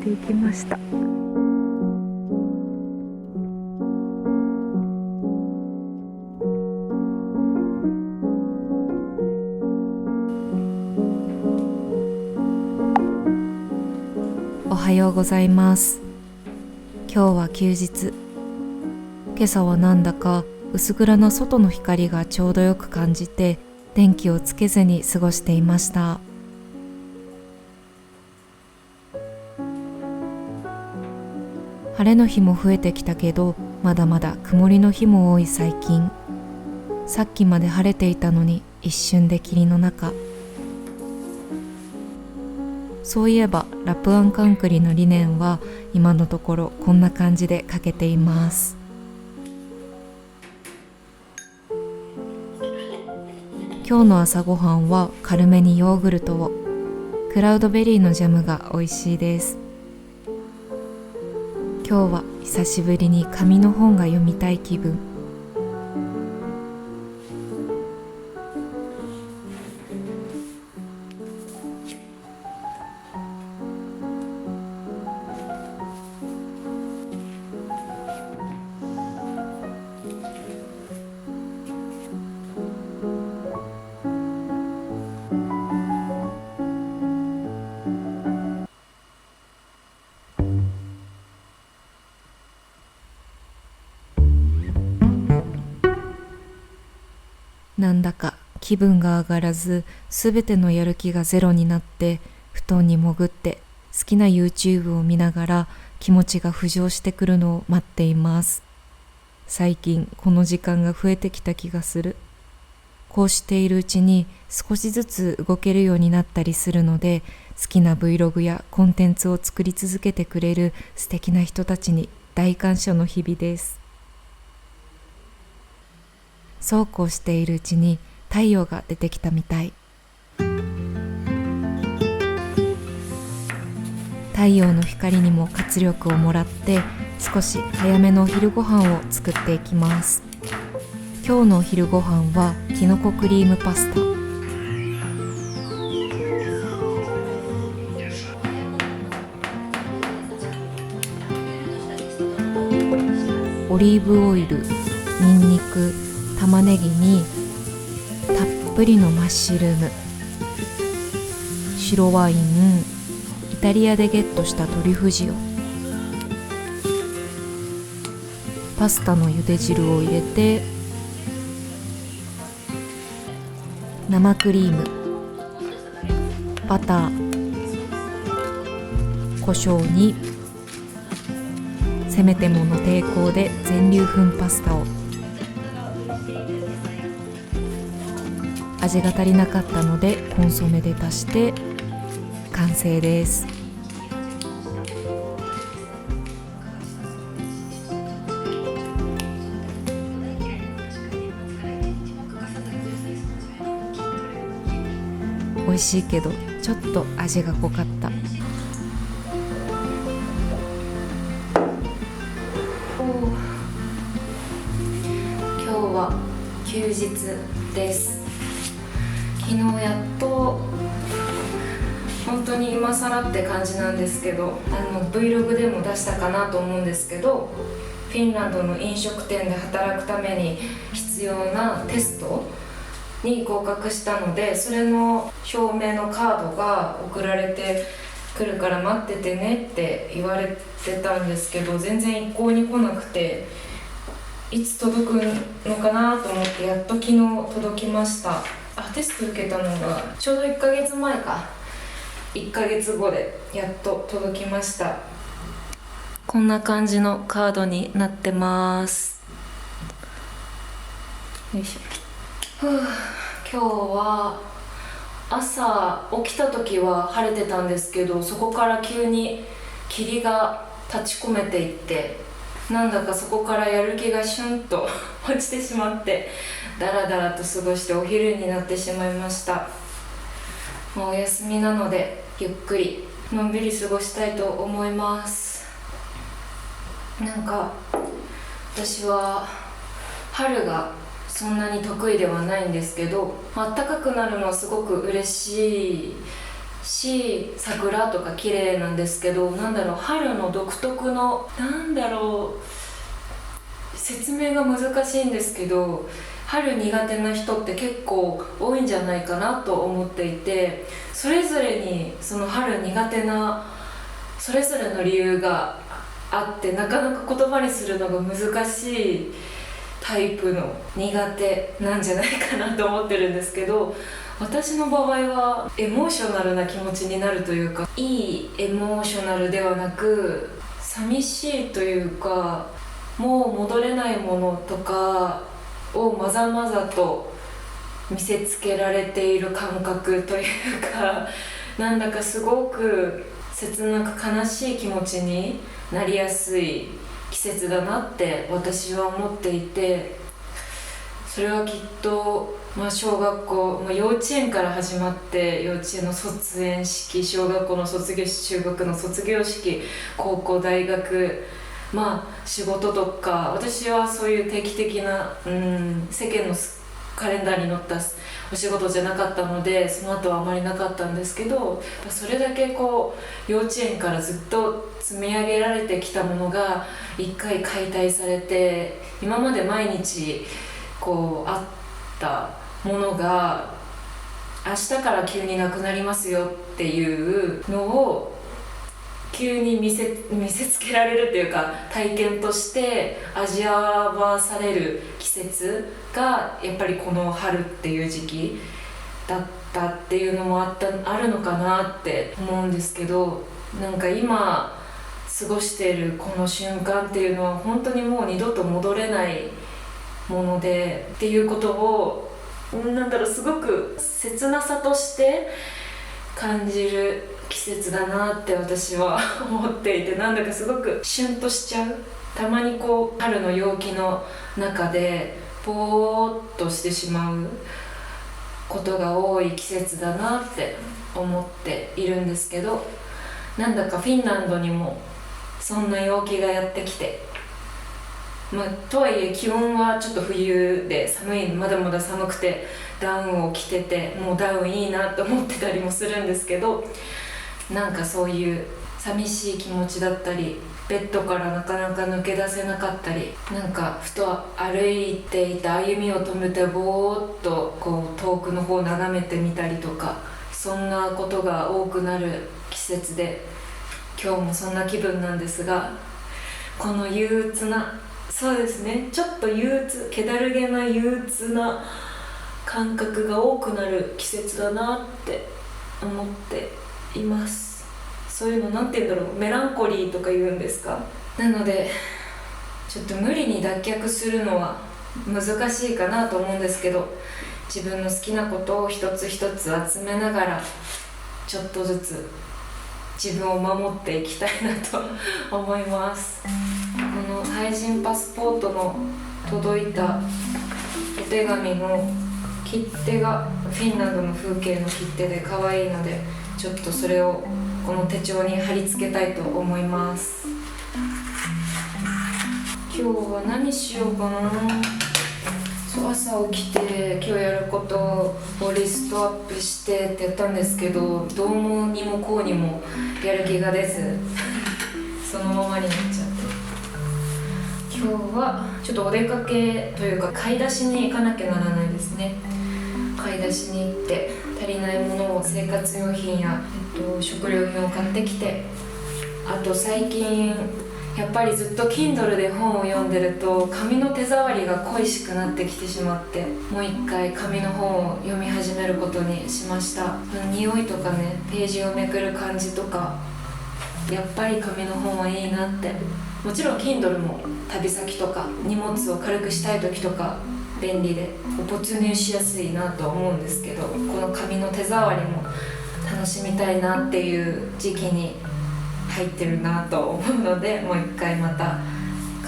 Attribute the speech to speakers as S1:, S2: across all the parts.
S1: で行きました。
S2: おはようございます。今日は休日。今朝はなんだか薄暗な外の光がちょうどよく感じて、電気をつけずに過ごしていました。晴れの日も増えてきたけど、まだまだ曇りの日も多い最近。さっきまで晴れていたのに一瞬で霧の中。そういえばラプアンカンクリのリネンは今のところこんな感じでかけています。今日の朝ごはんは軽めにヨーグルトを。クラウドベリーのジャムが美味しいです。今日は久しぶりに紙の本が読みたい気分。なんだか気分が上がらず、すべてのやる気がゼロになって、布団に潜って好きな YouTube を見ながら気持ちが浮上してくるのを待っています。最近この時間が増えてきた気がする。こうしているうちに少しずつ動けるようになったりするので、好きな Vlog やコンテンツを作り続けてくれる素敵な人たちに大感謝の日々です。そうこうしているうちに太陽が出てきたみたい。太陽の光にも活力をもらって、少し早めのお昼ご飯を作っていきます。今日のお昼ご飯はきのこクリームパスタ。オリーブオイル、ニンニク、玉ねぎにたっぷりのマッシュルーム、白ワイン、イタリアでゲットしたトリュフ塩、パスタの茹で汁を入れて、生クリーム、バター、胡椒に、せめてもの抵抗で全粒粉パスタを。味が足りなかったのでコンソメで足して完成です。美味しいけどちょっと味が濃かった。今日は休日です。昨日やっと、本当に今更って感じなんですけど、Vlog でも出したかなと思うんですけど、フィンランドの飲食店で働くために必要なテストに合格したので、それの証明のカードが送られてくるから待っててねって言われてたんですけど、全然一向に来なくて、いつ届くのかなと思ってやっと昨日届きました。テスト受けたのがちょうど1ヶ月前か。1ヶ月後でやっと届きました。こんな感じのカードになってます。よいしょ。今日は朝起きた時は晴れてたんですけど、そこから急に霧が立ち込めていって、なんだかそこからやる気がシュンと落ちてしまって、だらだらと過ごしてお昼になってしまいました。もうお休みなのでゆっくりのんびり過ごしたいと思います。なんか私は春がそんなに得意ではないんですけど、暖かくなるのはすごく嬉しいし、桜とか綺麗なんですけど、春の独特の説明が難しいんですけど、春苦手な人って結構多いんじゃないかなと思っていて、それぞれにその春苦手なそれぞれの理由があって、なかなか言葉にするのが難しいタイプの苦手なんじゃないかなと思ってるんですけど、私の場合はエモーショナルな気持ちになるというか、いいエモーショナルではなく寂しいというか、もう戻れないものとかをまざまざと見せつけられている感覚というか、なんだかすごく切なく悲しい気持ちになりやすい季節だなって私は思っていて、それはきっと、小学校、幼稚園から始まって、幼稚園の卒園式、小学校の卒業式、中学の卒業式、高校大学、仕事とか、私はそういう定期的な世間のカレンダーに載ったお仕事じゃなかったので、その後はあまりなかったんですけど、それだけ幼稚園からずっと積み上げられてきたものが一回解体されて、今まで毎日あったものが明日から急になくなりますよっていうのを急に見せつけられるというか、体験として味わわされる季節がやっぱりこの春っていう時期だったっていうのもあるのかなって思うんですけど、今過ごしているこの瞬間っていうのは本当にもう二度と戻れないものでっていうことをすごく切なさとして感じる季節だなって私は思っていて、すごくシュンとしちゃう。たまに春の陽気の中でぽーっとしてしまうことが多い季節だなって思っているんですけど、フィンランドにもそんな陽気がやってきて、とはいえ気温はちょっと冬でまだまだ寒くてダウンを着てて、もうダウンいいなと思ってたりもするんですけど、そういう寂しい気持ちだったり、ベッドからなかなか抜け出せなかったり、ふと歩いていた歩みを止めてぼーっと遠くの方を眺めてみたりとか、そんなことが多くなる季節で、今日もそんな気分なんですが、この憂鬱な、そうですね、ちょっと憂鬱、気だるげな憂鬱な感覚が多くなる季節だなって思っています。そういうのメランコリーとか言うんですか。なのでちょっと無理に脱却するのは難しいかなと思うんですけど、自分の好きなことを一つ一つ集めながらちょっとずつ自分を守っていきたいなと思います。この俳人パスポートの届いたお手紙の切手がフィンランドの風景の切手で可愛いので、ちょっとそれをこの手帳に貼り付けたいと思います。今日は何しようかな。朝起きて今日やることをリストアップしてってやったんですけど、どうもにもこうにもやる気が出ずそのままになっちゃって、今日はちょっとお出かけというか買い出しに行かなきゃならないですね。買い出しに行って足りないものを、生活用品や、食料品を買ってきて、あと最近やっぱりずっと Kindle で本を読んでると紙の手触りが恋しくなってきてしまって、もう一回紙の本を読み始めることにしました。匂いとかね、ページをめくる感じとか、やっぱり紙の本はいいなって。もちろん Kindle も旅先とか荷物を軽くしたい時とか便利で没入しやすいなと思うんですけど、この紙の手触りも楽しみたいなっていう時期に入ってるなと思うので、もう一回また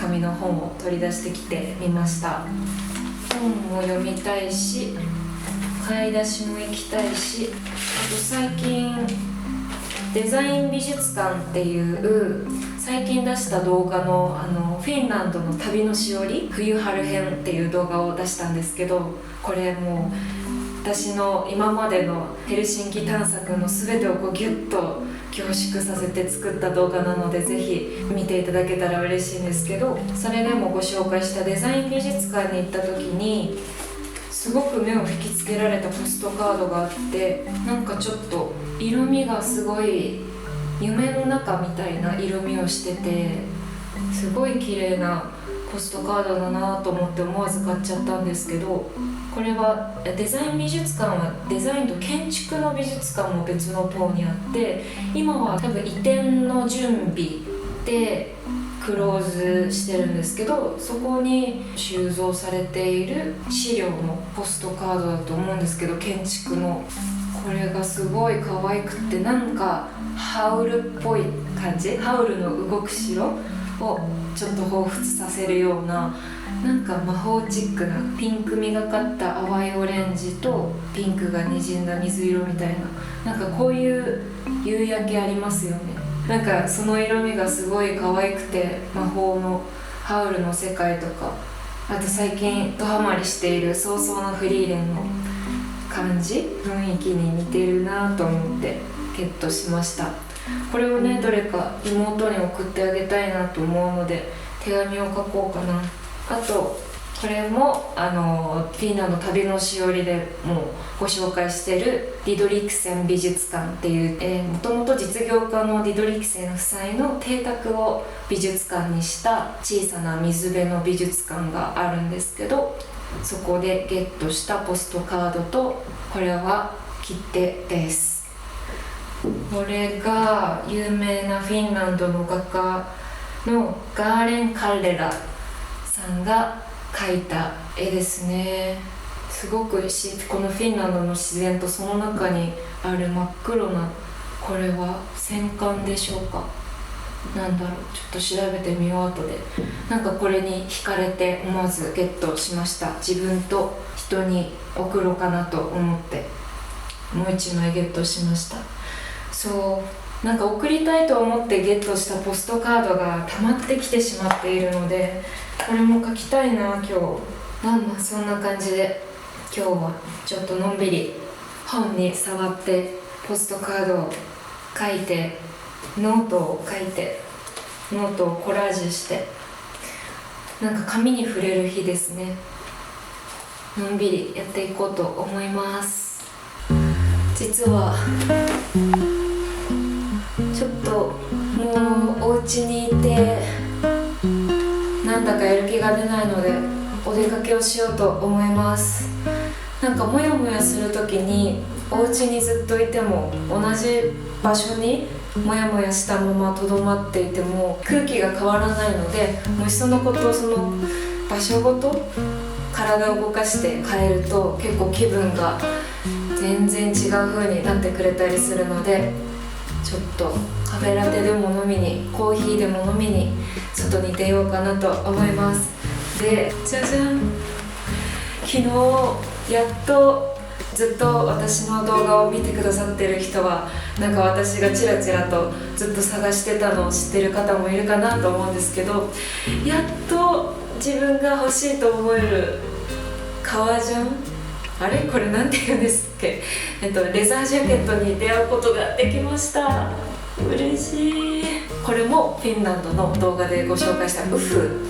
S2: 紙の本を取り出してきてみました。本も読みたいし、買い出しも行きたいし、あと最近デザイン美術館っていう最近出した動画の、フィンランドの旅のしおり冬春編っていう動画を出したんですけど、これもう私の今までのヘルシンキ探索の全てをこうギュッと凝縮させて作った動画なので、ぜひ見ていただけたら嬉しいんですけど、それでもご紹介したデザイン美術館に行った時にすごく目を引きつけられたポストカードがあって、なんかちょっと色味がすごい夢の中みたいな色味をしてて、すごい綺麗なポストカードだなと思って思わず買っちゃったんですけど、これはデザイン美術館はデザインと建築の美術館も別の棟にあって、今は多分移転の準備でクローズしてるんですけど、そこに収蔵されている資料のポストカードだと思うんですけど、建築のこれがすごい可愛くって、なんかハウルっぽい感じ、ハウルの動く城をちょっと彷彿させるような、なんか魔法チックなピンクみがかった淡いオレンジとピンクがにじんだ水色みたいな、なんかこういう夕焼けありますよね。なんかその色味がすごい可愛くて、魔法のハウルの世界とか、あと最近ドハマりしている早々のフリーレンの感じ、雰囲気に似てるなと思ってゲットしました。これをね、どれか妹に送ってあげたいなと思うので手紙を書こうかな。あとこれもフィンランド旅のしおりでもご紹介しているディドリクセン美術館っていう、もともと実業家のディドリクセン夫妻の邸宅を美術館にした小さな水辺の美術館があるんですけど、そこでゲットしたポストカードと、これは切手です。これが有名なフィンランドの画家のガーレン・カルレラさんが描いた絵ですね。すごくこのフィンランドの自然とその中にある真っ黒な、これは戦艦でしょうか、なんだろう、ちょっと調べてみよう後で。なんかこれに惹かれて思わずゲットしました。自分と人に送ろうかなと思ってもう一枚ゲットしました。そうなんか送りたいと思ってゲットしたポストカードが溜まってきてしまっているので、これも書きたいな今日。まあそんな感じで今日はちょっとのんびり本に触ってポストカードを書いて、ノートを書いて、ノートをコラージュして、なんか紙に触れる日ですね。のんびりやっていこうと思います。実はちょっともうお家にいてなんだかやる気が出ないのでお出かけをしようと思います。なんかモヤモヤする時にお家にずっといても同じ場所にモヤモヤしたままとどまっていても空気が変わらないので、もしそのことをその場所ごと体を動かして変えると結構気分が全然違う風になってくれたりするので、ちょっとカフェラテでも飲みにコーヒーでも飲みに外に出ようかなと思います。で、じゃじゃん、昨日やっとずっと私の動画を見てくださってる人はなんか私がチラチラとずっと探してたのを知ってる方もいるかなと思うんですけど、やっと自分が欲しいと思える革ジャン、あれこれなんて言うんですっけ、レザージャケットに出会うことができました。嬉しい。これもフィンランドの動画でご紹介したウフ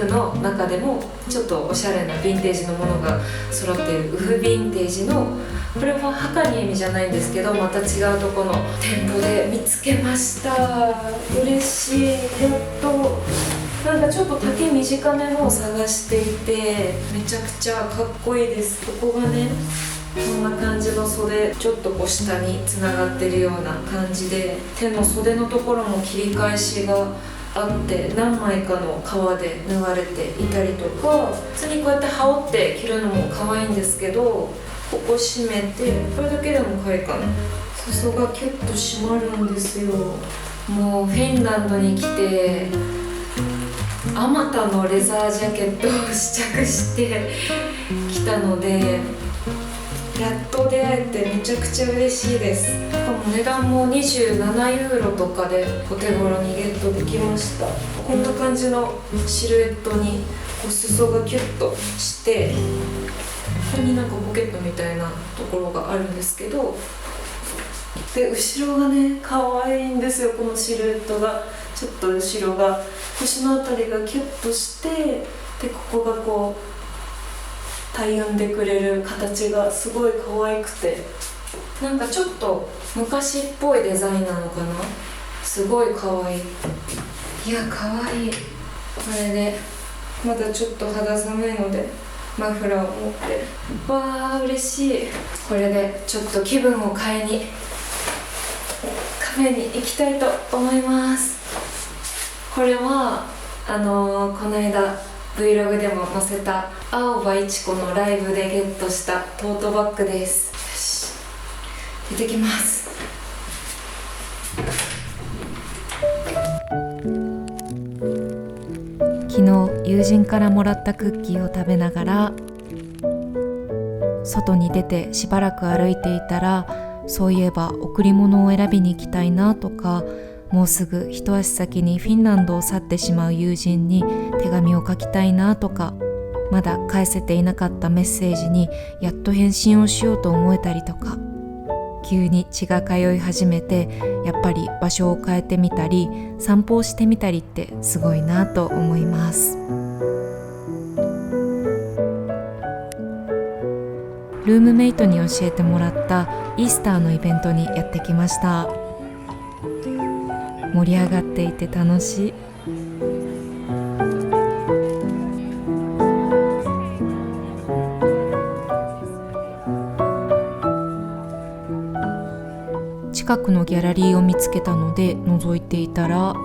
S2: の中でもちょっとおしゃれなヴィンテージのものが揃っているウフヴィンテージの、これはハカニエミじゃないんですけどまた違うとこの店舗で見つけました。嬉しい。やっとなんかちょっと丈短めのを探していてめちゃくちゃかっこいいです。ここがねこんな感じの袖、ちょっとこう下につながってるような感じで、手の袖のところも切り返しがあって何枚かの革で縫われていたりとか、普通にこうやって羽織って着るのも可愛いんですけど、ここ締めてこれだけでも可愛いかな、裾がキュッと締まるんですよ。もうフィンランドに来てあまたのレザージャケットを試着してきたのでやっと出会えてめちゃくちゃ嬉しいです。しかも値段も27ユーロとかでお手頃にゲットできました。こんな感じのシルエットにこう裾がキュッとしてここになんかポケットみたいなところがあるんですけど、で後ろがね可愛いんですよ。このシルエットがちょっと後ろが腰のあたりがキュッとして、でここがこうたゆんでくれる形がすごい可愛くて、なんかちょっと昔っぽいデザインなのかな。すごい可愛い。いや可愛い。これでまだちょっと肌寒いのでマフラーを持って、わー嬉しい。これでちょっと気分を変えにカフェに行きたいと思います。これはこの間 Vlog でも載せた青葉一子のライブでゲットしたトートバッグです。よし、行ってきます。昨日友人からもらったクッキーを食べながら外に出てしばらく歩いていたら、そういえば贈り物を選びに行きたいなとか、もうすぐ一足先にフィンランドを去ってしまう友人に手紙を書きたいなとか、まだ返せていなかったメッセージにやっと返信をしようと思えたりとか、急に血が通い始めて、やっぱり場所を変えてみたり散歩をしてみたりってすごいなと思います。ルームメイトに教えてもらったイースターのイベントにやってきました。盛り上がっていて楽しい。近くのギャラリーを見つけたので覗いていたら、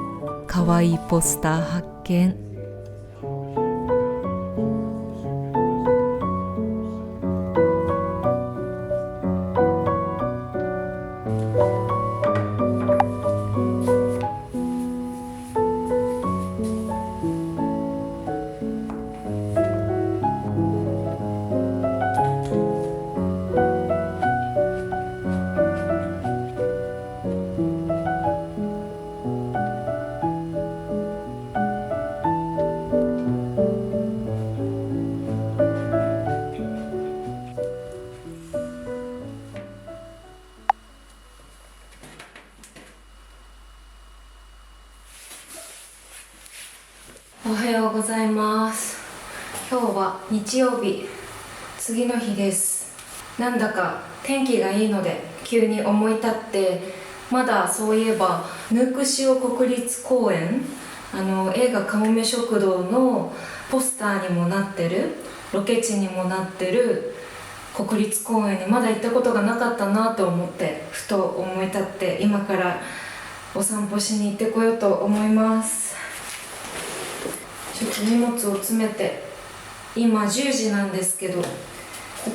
S2: かわいいポスター発見。おはようございます。今日は日曜日、次の日です。なんだか天気がいいので急に思い立って、まだそういえばヌクシオ国立公園、映画かもめ食堂のポスターにもなってる、ロケ地にもなってる国立公園にまだ行ったことがなかったなと思って、ふと思い立って今からお散歩しに行ってこようと思います。ちょっと荷物を詰めて、今10時なんですけど、こ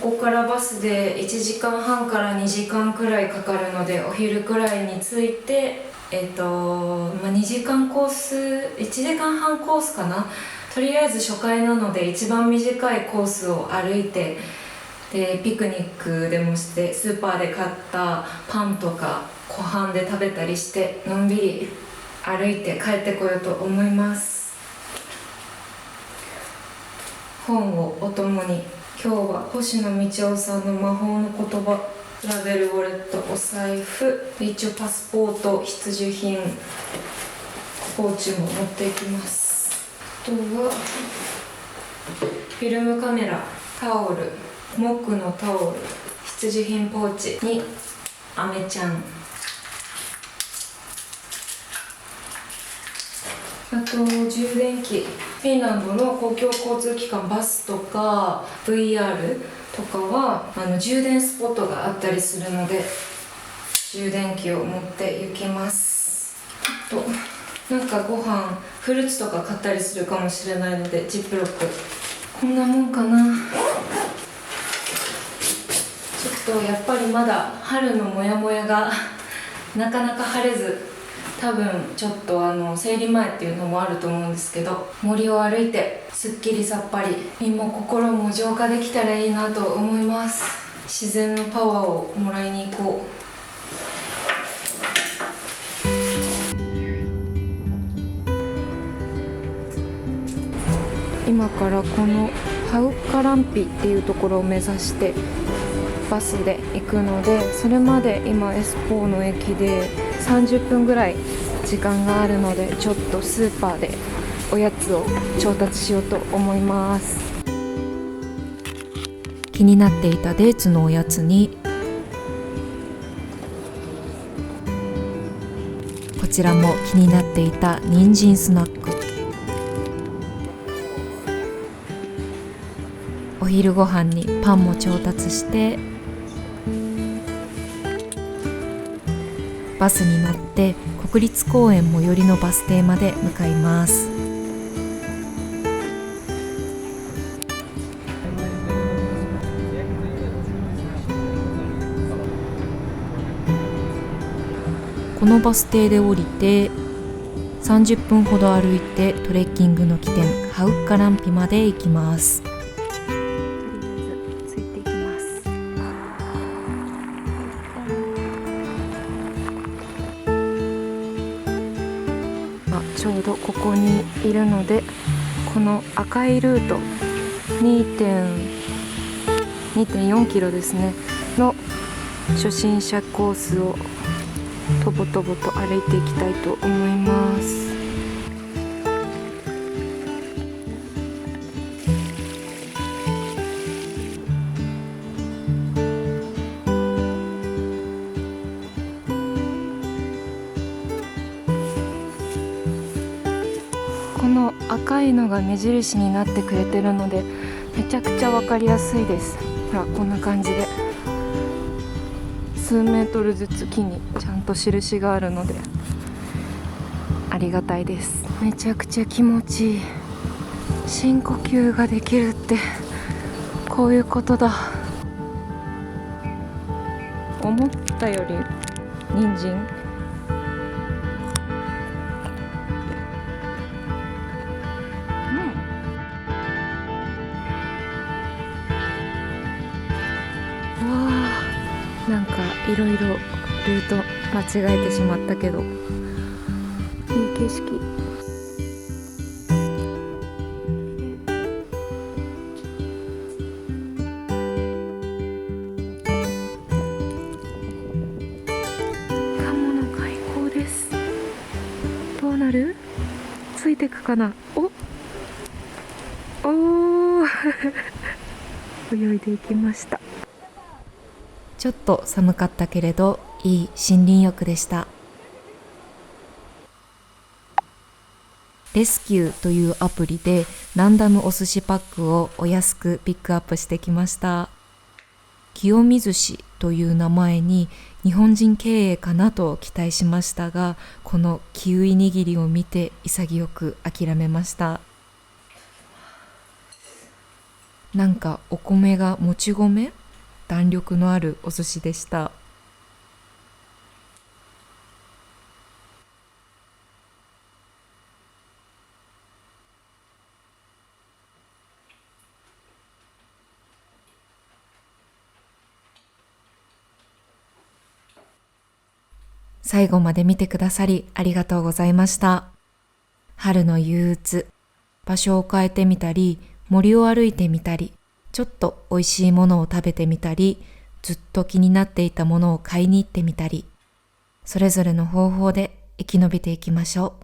S2: こからバスで1時間半から2時間くらいかかるので、お昼くらいに着いて、2時間コース、1時間半コースかな。とりあえず初回なので一番短いコースを歩いて、でピクニックでもして、スーパーで買ったパンとか湖畔で食べたりして、のんびり歩いて帰ってこようと思います。本をお供に、今日は星野道夫さんの魔法の言葉、ラベルウォレット、お財布、一応パスポート、必需品、ポーチも持っていきます。あとはフィルムカメラ、タオル、モックのタオル、必需品ポーチにアメちゃん、あと充電器、フィンランドの公共交通機関、バスとか VR とかは充電スポットがあったりするので、充電器を持って行きます。あとなんかご飯、フルーツとか買ったりするかもしれないので、ジップロック、こんなもんかな。ちょっとやっぱりまだ春のモヤモヤがなかなか晴れず、多分ちょっと生理前っていうのもあると思うんですけど、森を歩いてすっきりさっぱり身も心も浄化できたらいいなと思います。自然のパワーをもらいに行こう。今からこのハウッカランピっていうところを目指してバスで行くので、それまで今エスポーの駅で30分ぐらい時間があるので、ちょっとスーパーでおやつを調達しようと思います。気になっていたデーツのおやつに、こちらも気になっていた人参スナック。お昼ご飯にパンも調達して、バスに乗って国立公園最寄りのバス停まで向かいます。このバス停で降りて30分ほど歩いてトレッキングの起点ハウッカランピまで行きます。ちょうどここにいるので、この赤いルート 2.4 キロですねの初心者コースをとぼとぼと歩いていきたいと思います。この赤いのが目印になってくれてるので、めちゃくちゃ分かりやすいです。ほら、こんな感じで数メートルずつ木にちゃんと印があるのでありがたいです。めちゃくちゃ気持ちいい。深呼吸ができるってこういうことだ。思ったより人参なんかいろいろルート間違えてしまったけど、いい景色。カモの開口です。どうなる？ついてくかな。お泳いでいきました。ちょっと寒かったけれどいい森林浴でした。レスキューというアプリでランダムお寿司パックをお安くピックアップしてきました。清水市という名前に日本人経営かなと期待しましたが、このキウイ握りを見て潔く諦めました。なんかお米がもち米？弾力のあるお寿司でした。最後まで見てくださりありがとうございました。春の憂鬱、場所を変えてみたり、森を歩いてみたり、ちょっと美味しいものを食べてみたり、ずっと気になっていたものを買いに行ってみたり、それぞれの方法で生き延びていきましょう。